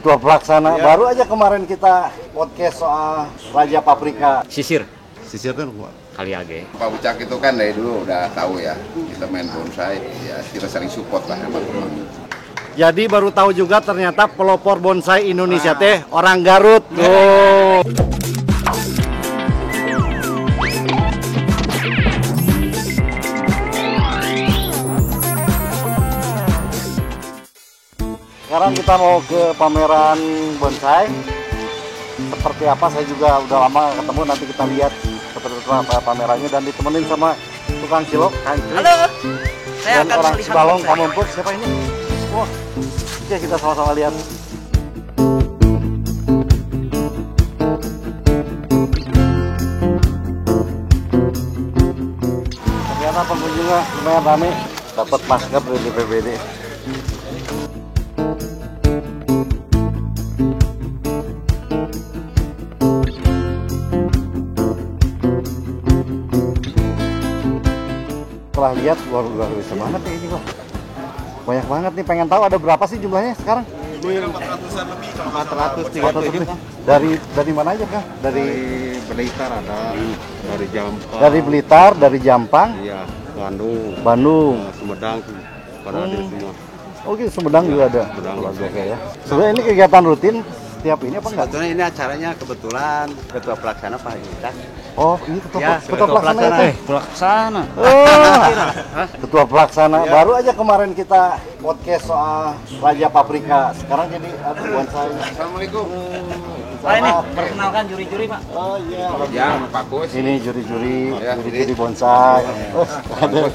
Ketua Pelaksana. Ya. Baru aja kemarin kita podcast soal Raja Paprika. Sisir kan kali age. Pak Ucak itu kan dari dulu udah tahu ya, kita main bonsai, ya kita saling support lah sama teman. Jadi baru tahu juga ternyata pelopor bonsai Indonesia teh orang Garut. Tuh. Sekarang kita mau ke pameran bonsai. Seperti apa saya juga udah lama gak ketemu, nanti kita lihat seperti apa pamerannya dan ditemenin sama tukang cilok, Kang Idris. Halo. Saya Dan akan orang melihat Cibalong, bonsai. Pamumpuk, siapa ini? Wah, oke kita sama-sama lihat. Ternyata pengunjungnya lumayan rame, dapat masker dari BPBD. Setelah lihat luar biasa banget ya ini Pak. Banyak banget nih, pengen tahu ada berapa sih jumlahnya sekarang? 400-an lebih. 400. Dari mana aja Kang? Dari Blitar ada, dari Jampang. Dari Blitar, dari Jampang, Iya, Bandung, Bandung. Sumedang, pada ada semua. Oh gitu, Sumedang juga ada. Sumedang. Luar biasa ya. Sebenarnya ini kegiatan rutin setiap ini apa enggak? Sebetulnya ini acaranya kebetulan Ketua Pelaksana Pak Haji. Oh, ini ketua, Ya, ketua pelaksana ya, Teh? Pelaksana. Oh, ketua pelaksana. Baru aja kemarin kita podcast soal Raja Paprika. Sekarang jadi bonsai. Assalamualaikum. Pak ini perkenalkan juri-juri Pak. Oh iya. Ya, Pak Kus. Ini juri-juri, Ya, juri-juri bonsai. Oh, ada.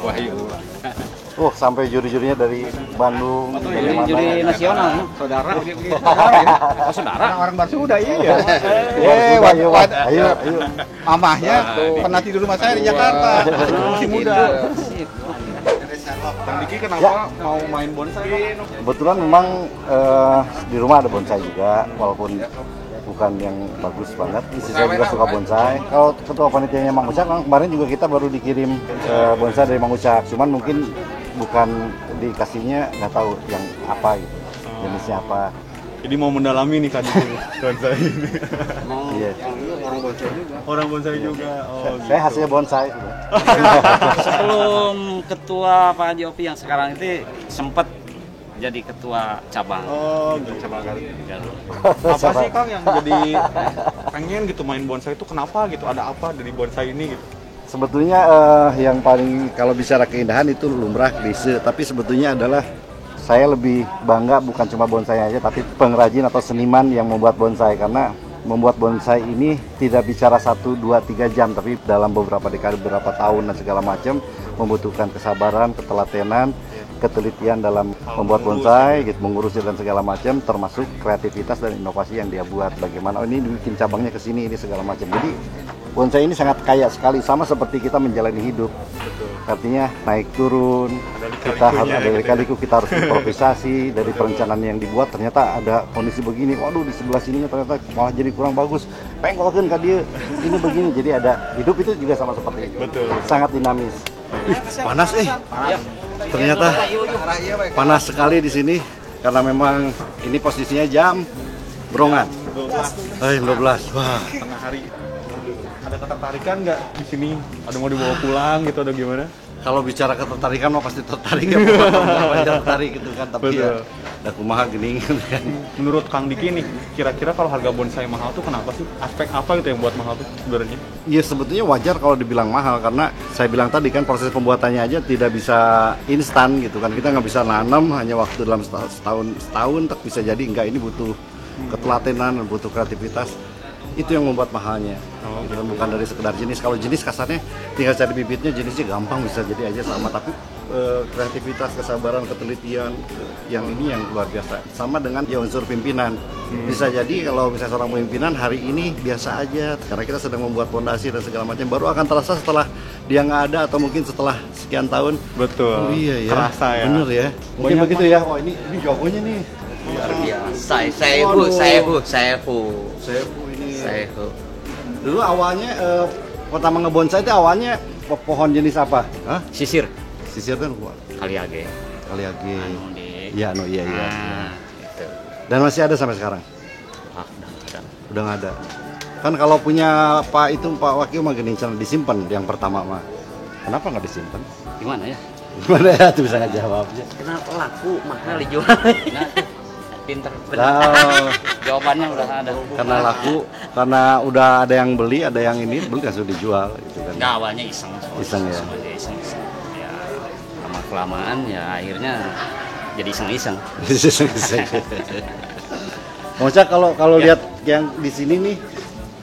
Wahyu. Oh, sampai juri-jurinya dari Bandung, dari mana? Juri nasional. Saudara, Saudara. orang Barsuda iya. Ayo, ayo. Mamahnya pernah tidur rumah saya di Jakarta. Masih muda. Bang Diki kenapa mau main bonsai? Kebetulan memang di rumah ada bonsai juga, walaupun bukan yang bagus banget. Istri saya juga suka bonsai. Kalau ketua panitianya Mang Ucak, kemarin juga kita baru dikirim bonsai dari Mang Ucak. Cuman mungkin bukan dikasihnya, nggak tahu yang apa gitu, jenisnya apa. Jadi mau mendalami nih kan bonsai ini. Iya. Orang bonsai juga. Oh, Saya hasil bonsai. Sebelum ketua Pak Haji Opi yang sekarang itu sempat jadi ketua cabang. Oh, gitu. Cabang Garut. Apa Apa sih Kang yang jadi pengen gitu main bonsai itu kenapa gitu? Ada apa dari bonsai ini gitu? Sebetulnya yang paling kalau bicara keindahan itu lumrah klise, tapi sebetulnya adalah saya lebih bangga bukan cuma bonsai aja, tapi pengrajin atau seniman yang membuat bonsai. Karena membuat bonsai ini tidak bicara 1, 2, 3 jam, tapi dalam beberapa dekade, beberapa tahun dan segala macam, membutuhkan kesabaran, ketelatenan, ketelitian dalam membuat bonsai, gitu, mengurusnya dan segala macam, termasuk kreativitas dan inovasi yang dia buat. Bagaimana ini bikin cabangnya ke sini, ini segala macam. Jadi bonsai ini sangat kaya sekali, sama seperti kita menjalani hidup. Artinya naik turun, kita harus ada lika-liku, kita harus improvisasi dari perencanaan yang dibuat. Ternyata ada kondisi begini, waduh di sebelah sininya ternyata malah jadi kurang bagus. Penggolkan ke dia, ini begini. Jadi ada hidup itu juga sama seperti itu. Betul. Sangat dinamis. Panas ternyata panas sekali di sini karena memang ini posisinya jam berongan. 12. Wah. Tengah hari. Ada ketertarikan nggak di sini? Ada mau dibawa pulang gitu atau gimana? Kalau bicara ketertarikan mah pasti tertarik ya, pasti tertarik gitu kan. Tapi Betul. ya, ada kumaha gini kan. Menurut Kang Diki nih, kira-kira kalau harga bonsai mahal tuh kenapa sih? Aspek apa gitu yang buat mahal tuh sebenarnya? Ya sebetulnya wajar kalau dibilang mahal, karena saya bilang tadi kan proses pembuatannya aja tidak bisa instan gitu kan. Kita nggak bisa nanam hanya waktu dalam setahun tak bisa jadi. Enggak, ini butuh ketelatenan, butuh kreativitas. Itu yang membuat mahalnya. Gitu kan, bukan dari sekedar jenis. Kalau jenis kasarnya tinggal cari bibitnya, jenisnya gampang bisa jadi aja sama. Tapi kreativitas, kesabaran, ketelitian yang ini yang luar biasa. Sama dengan ya unsur pimpinan. Bisa jadi kalau misalnya seorang pimpinan hari ini biasa aja karena kita sedang membuat fondasi dan segala macam, baru akan terasa setelah dia nggak ada atau mungkin setelah sekian tahun. Betul. Oh iya ya. Terasa ya. Bener ya. Mungkin Banyak begitu ya. Oh ini jagonya nih. Luar biasa. Sefu ini. Saya Dulu awalnya pertama ngebonsai itu awalnya pohon jenis apa? Hah? sisir Sisir kan kuat. kali age. Kaliage. Anu di Iya, iya. Nah, itu. Dan masih ada sampai sekarang? Ah, udah. Udah nggak ada. Kan kalau punya Pak Wakil mah gini, disimpan yang pertama mah. Kenapa nggak disimpan? Gimana ya? Gimana ya tuh bisa ngejawab? Kenapa laku makanya dijual? Nah, pinter. Nah, Jawabannya udah ada. karena laku, karena udah ada yang beli, ada yang ini beli langsung dijual gitu kan. Nggak, awalnya iseng. Iseng ya? Iseng. Ya, lama-kelamaan ya akhirnya jadi iseng-iseng. Bang Ucak, kalau lihat yang di sini nih,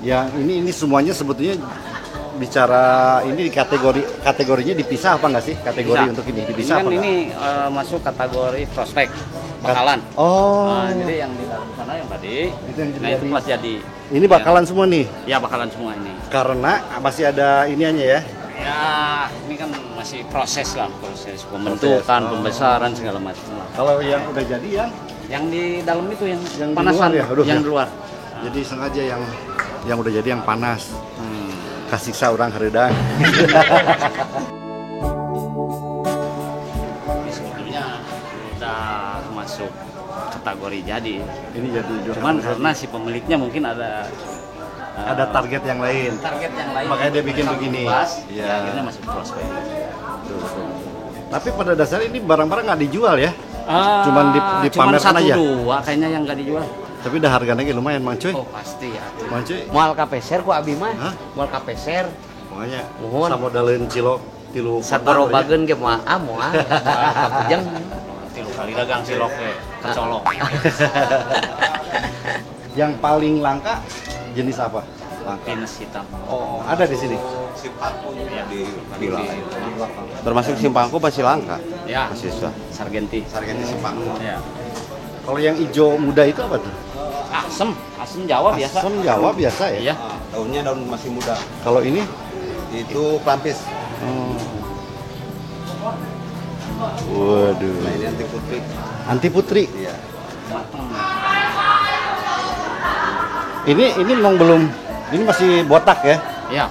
yang ini semuanya sebetulnya bicara ini di kategorinya dipisah apa nggak sih? Kategori Bisa. untuk ini dipisah Ini kan apa nggak? ini masuk kategori prospek bakalan. Oh. Nah, jadi yang di dalam sana yang tadi, Itu yang nah itu kelas jadi. Ini bakalan semua nih, Ya bakalan semua ini. karena masih ada iniannya ya. Ya ini kan masih proses lah, proses pembentukan, pembesaran segala macam lah. Kalau yang udah jadi Yang di dalam itu yang Yang di panasan luar ya? Aduh, yang ya. di luar. jadi sengaja yang udah jadi yang panas. Hmm. Kasih sa orang hareudang. Ini sebetulnya udah masuk kategori jadi. Ini jadi Cuman karena si pemiliknya mungkin ada target yang lain. target yang lain. Makanya dia bikin begini. Pas, Iya. ya, akhirnya masuk prospek. Tapi pada dasarnya ini barang-barang nggak dijual ya. Cuman dipamerkan aja. dua kayaknya yang nggak dijual. Tapi udah harganya lumayan Mang Cuy. Oh pasti ya. Mang Cuy. Mual kapeser ku abi mah. Hah? Mual kapeser. Makanya Nuhun. samodaleun cilok tilu Sabarobageun ge moal moal. Jeung tilu kali dagang cilok we kecolok. Yang paling langka jenis apa? Langka. Pinus hitam. Oh, ada di sini. Termasuk simpangku masih langka. Ya. Masih susah. Sargenti. Sargenti simpangku. Ya. Kalau yang hijau muda itu apa tuh? Asem Jawa biasa. Asam Jawa biasa ya. Iya. Daunnya daun masih muda. Kalau ini Itu pelampis. waduh. Nah ini anti putri. Anti Putri. Iya. Ini memang belum, ini masih botak ya. Iya.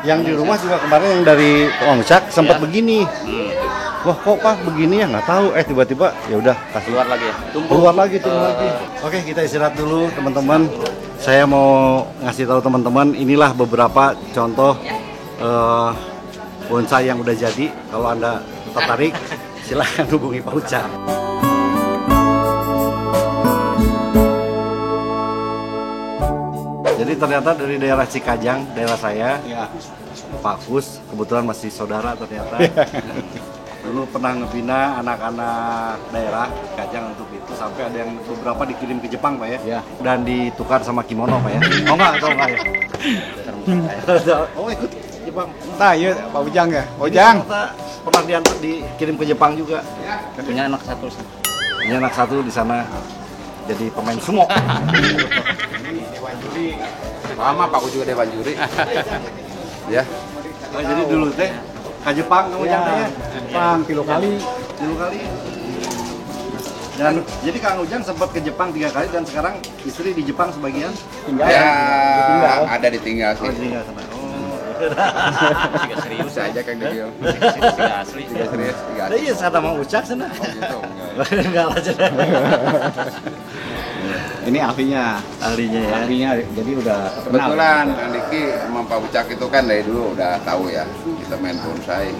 Yang di rumah juga kemarin yang dari Bang Ucak sempat Ya. begini. Wah kok Pak begini ya, nggak tahu. Tiba-tiba ya udah kasih Keluar lagi ya. keluar lagi. Oke, kita istirahat dulu teman-teman. Saya mau ngasih tahu teman-teman, inilah beberapa contoh bonsai yang udah jadi. Kalau Anda tertarik silahkan hubungi Pak Ucak. Jadi ternyata dari daerah Cikajang, daerah saya, Pak Kus, kebetulan masih saudara ternyata. Dulu pernah ngebina anak-anak daerah Cikajang untuk itu, sampai ada yang beberapa dikirim ke Jepang Pak ya, dan ditukar sama kimono Pak ya. Oh enggak ya? Oh ikut Jepang. Nah, iya Pak Ujang ya. Ini ternyata pernah diantar dikirim ke Jepang juga. Punya anak satu. Punya anak satu di sana jadi pemain sumo. Lama Pak, aku juga Dewan Juri. Ya. Oh, jadi dulu teh ke Jepang kamu ya. Jepang 3 kali. 3 kali. Dan jadi Kang Ujang sempat ke Jepang 3 kali dan sekarang istri di Jepang sebagian. Ya, ada ditinggal Oh, sih. tinggal sana. Oh. Tiga serius Bisa aja Kang Degil. tiga asli. Tiga serius, tiga Lah iya kata Mang Ucak sana. Oh gitu. Enggak. Enggak lah cenah. Ini ahlinya. Ahlinya ya. Ahlinya jadi udah Kebetulan Kang Diki sama Pak Ucak itu kan dari dulu udah tahu ya kita main bonsai.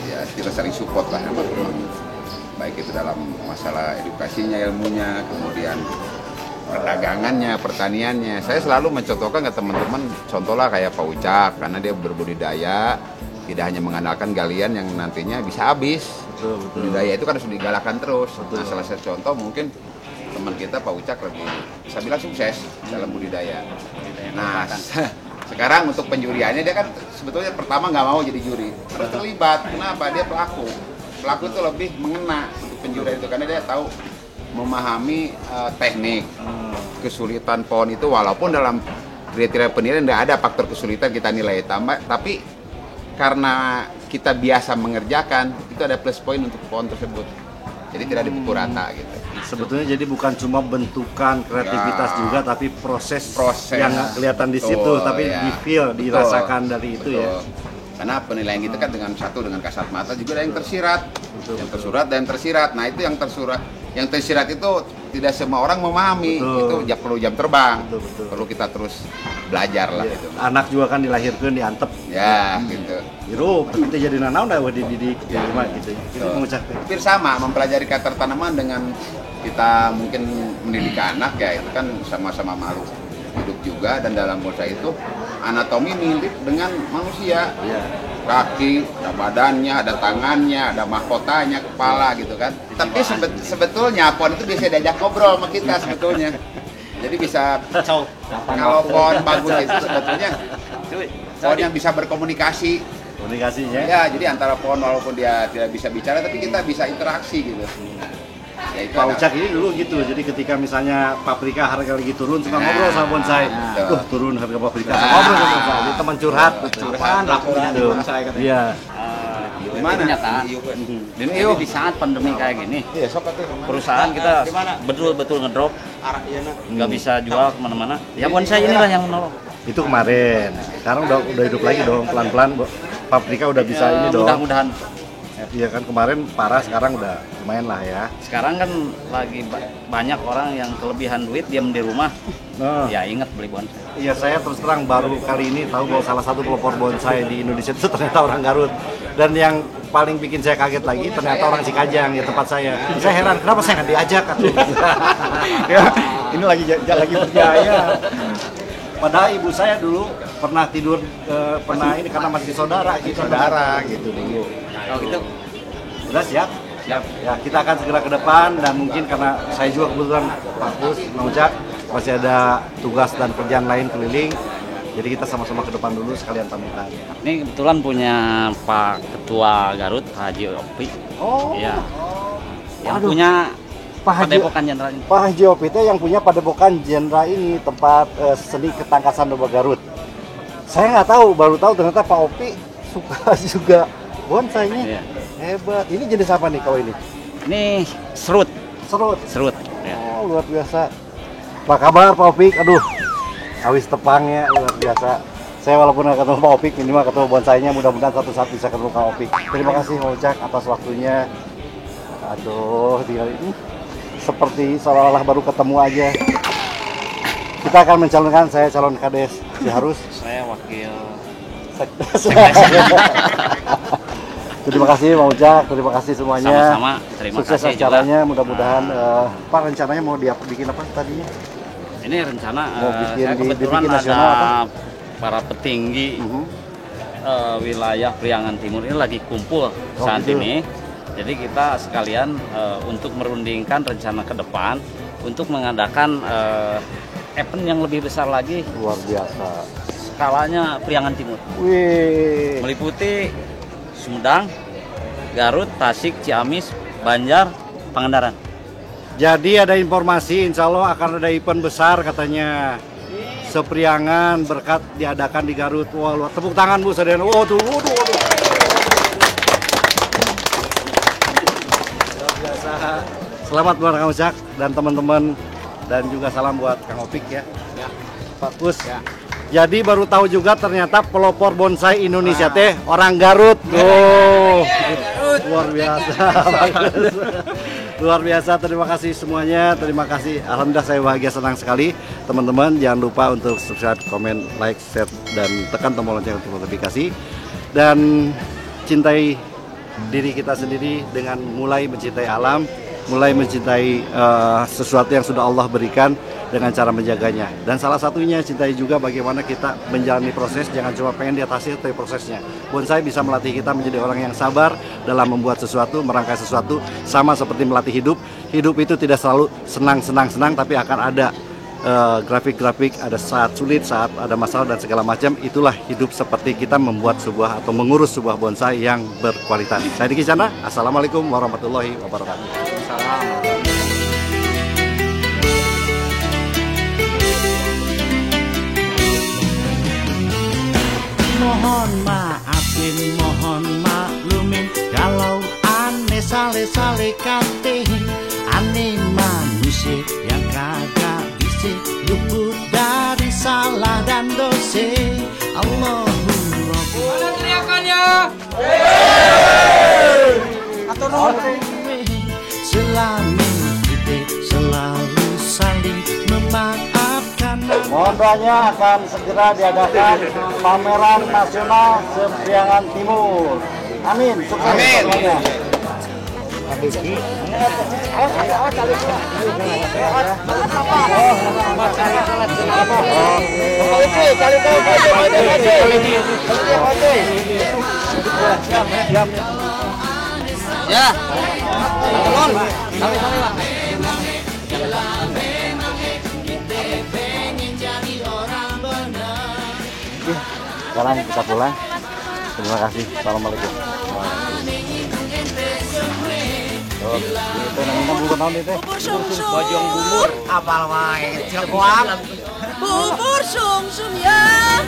Ya kita sering support lah sama teman. Baik itu dalam masalah edukasinya, ilmunya, kemudian perdagangannya, pertaniannya. Saya selalu mencontohkan ke teman-teman, contohlah kayak Pak Ucak, karena dia berbudidaya, tidak hanya mengandalkan galian yang nantinya bisa habis. Betul. Budidaya itu kan harus digalakan terus. Nah, salah satu contoh mungkin teman kita Pak Ucak lebih bisa bilang sukses dalam budidaya. Nah, sekarang untuk penjuriannya dia kan sebetulnya pertama nggak mau jadi juri, harus terlibat. Kenapa? Dia pelaku. Pelaku itu lebih mengena untuk penjurian itu karena dia tahu memahami teknik, kesulitan pohon itu, walaupun dalam kriteria penilaian tidak ada faktor kesulitan kita nilai tambah, tapi karena kita biasa mengerjakan itu ada plus point untuk pohon tersebut, jadi tidak dipukul rata gitu. Sebetulnya jadi bukan cuma bentukan kreativitas Ya. juga, tapi proses Proses. yang nggak kelihatan di Betul, situ, tapi ya. di feel, Betul. dirasakan dari itu ya. Betul. Karena penilaian kita kan dengan kasat mata juga ada yang tersirat, yang tersurat dan yang tersirat. Nah itu yang tersirat itu tidak semua orang memahami. Betul. Itu perlu jam terbang, Betul. perlu kita terus belajar lah itu. Anak juga kan dilahirkan diantep. Ya gitu. Hirup, tapi teh jadi nanaon dah dididik di rumah gitu. Itu mengucap. Hampir sama mempelajari karakter tanaman dengan kita mungkin mendidik anak ya itu kan sama-sama makhluk hidup juga, dan dalam bonsai itu anatomi mirip dengan manusia. Iya. Kaki, ada badannya, ada tangannya, ada mahkotanya, kepala gitu kan. Tapi sebetulnya pohon itu bisa diajak ngobrol sama kita sebetulnya. Jadi bisa kalau pohon bagus itu sebetulnya pohon yang bisa berkomunikasi. Komunikasinya. Ya, jadi antara pohon walaupun dia tidak bisa bicara tapi kita bisa interaksi gitu. Ya, itu Pak Ucak ini dulu gitu, jadi ketika misalnya paprika harga lagi turun, suka ngobrol sama bonsai. Turun harga paprika, ngobrol sama bonsai. Jadi teman curhat. Apaan lakunya di bonsai katanya? Iya. Gimana? Kenyataan. Dan ini di saat pandemi kayak gini, perusahaan kita betul-betul ngedrop, nggak bisa jual kemana-mana. Ya bonsai inilah yang menolong. Itu kemarin. Sekarang udah hidup lagi dong, pelan-pelan. Paprika udah bisa ini dong. Mudah-mudahan. Iya kan kemarin parah, sekarang udah lumayan lah ya. Sekarang kan lagi banyak orang yang kelebihan duit diam di rumah. Ya ingat beli bonsai. Iya, saya terus terang baru kali ini tahu bahwa salah satu pelopor bonsai di Indonesia itu ternyata orang Garut. Dan yang paling bikin saya kaget lagi ternyata orang Cikajang ya, tempat saya. Saya heran kenapa saya nggak diajak atuh. Ya, ini lagi berjaya. Padahal ibu saya dulu pernah tidur pernah ini karena masih saudara gitu dulu. Kalau gitu Udah siap? Siap. Ya, kita akan segera ke depan, dan mungkin karena saya juga kebetulan Pak Kus, Mang Ucak masih ada tugas dan kerjaan lain keliling. Jadi kita sama-sama ke depan dulu sekalian pamitan. ini kebetulan punya Pak Ketua Garut, Pak Haji Opi. Oh. Iya. Yang Aduh. punya Pak Haji Padepokan Jenderal ini. Pak Haji Opi itu yang punya Padepokan Jenderal ini, tempat seni ketangkasan domba Garut. Saya nggak tahu, baru tahu ternyata Pak Opi suka juga bonsainya. Iya. Hebat. Ini jenis apa nih kalau ini? Ini serut. Serut. Ya. Oh, luar biasa. Apa kabar Pak Opik? Aduh, awis tepangnya luar biasa. Saya walaupun nggak ketemu Pak Opik, ini mah ketemu bonsainya, mudah-mudahan satu saat bisa ketemu Pak Opik. Terima kasih Mang Ucak atas waktunya. Aduh, dia ini seperti seolah-olah baru ketemu aja. Kita akan mencalonkan, saya calon Kades Ciharus. Saya wakil. Terima kasih Mang Ucak, terima kasih semuanya. Sama-sama, terima Sukses kasih acaranya, juga. mudah-mudahan. Pak, rencananya mau bikin apa tadinya? Ini rencana Mau bikin saya kebetulan dibikin ada nasional apa? para petinggi wilayah Priangan Timur ini lagi kumpul saat gitu. ini. Jadi kita sekalian untuk merundingkan rencana ke depan untuk mengadakan event yang lebih besar lagi, Luar biasa. skalanya Priangan Timur. Wih. Meliputi Sumedang, Garut, Tasik, Ciamis, Banjar, Pangandaran. Jadi ada informasi, insya Allah akan ada event besar katanya. Sepriangan berkat diadakan di Garut. Wah, luar. Tepuk tangan Bu Saudara. Waduh. Luar biasa. Selamat buat Kang Ucak dan teman-teman, dan juga salam buat Kang Opik ya. Pak Kus. Jadi baru tahu juga ternyata pelopor bonsai Indonesia teh orang Garut. Oh, luar biasa. Luar biasa, terima kasih semuanya, terima kasih. Alhamdulillah saya bahagia, senang sekali. Teman-teman jangan lupa untuk subscribe, komen, like, share, dan tekan tombol lonceng untuk notifikasi. Dan cintai diri kita sendiri dengan mulai mencintai alam, mulai mencintai sesuatu yang sudah Allah berikan dengan cara menjaganya. Dan salah satunya cintai juga bagaimana kita menjalani proses, jangan cuma pengen lihat hasil tapi prosesnya. Bonsai bisa melatih kita menjadi orang yang sabar dalam membuat sesuatu, merangkai sesuatu, sama seperti melatih hidup. Hidup itu tidak selalu senang, tapi akan ada grafik-grafik, ada saat sulit, saat ada masalah dan segala macam. Itulah hidup seperti kita membuat sebuah atau mengurus sebuah bonsai yang berkualitas. Saya Diki Chandra, Assalamualaikum warahmatullahi wabarakatuh. Mohon maafin, mohon maklumin kalau aneh sale-sale kate, aneh manusia yang kagak bisa luput dari salah dan dosa. Allahumma Mana teriakannya? Selama kita selalu saling memaafkan. Mohon doanya akan segera diadakan pameran nasional Sepriangan Timur. Amin. Sukses semuanya. Ya. Tolong. Sampai Pak. Sekarang kita pulang. Terima kasih. Assalamualaikum. Itu namanya bubur naon itu? Bojong bubur. Apal wae, cilgoang. Bubur sumsum ya.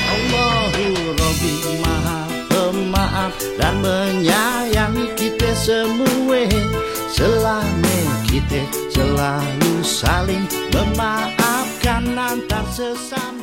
Allahu Rabbi Maha Pemaaf dan menyayangi kita semua. Selama kita selalu saling memaafkan antar sesama.